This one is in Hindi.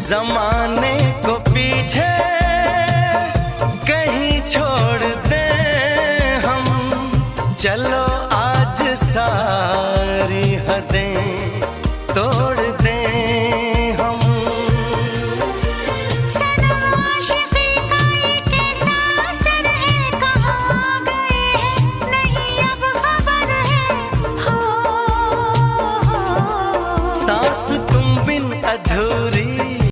जमाने को पीछे कहीं छोड़ दे हम, चलो आज सारी हदें तोड़ दे हम। सनम आशिक़ी का ये कैसा असर है, कहाँ गए हैं नहीं अब खबर है। हो सांस तुम बिन अधूरी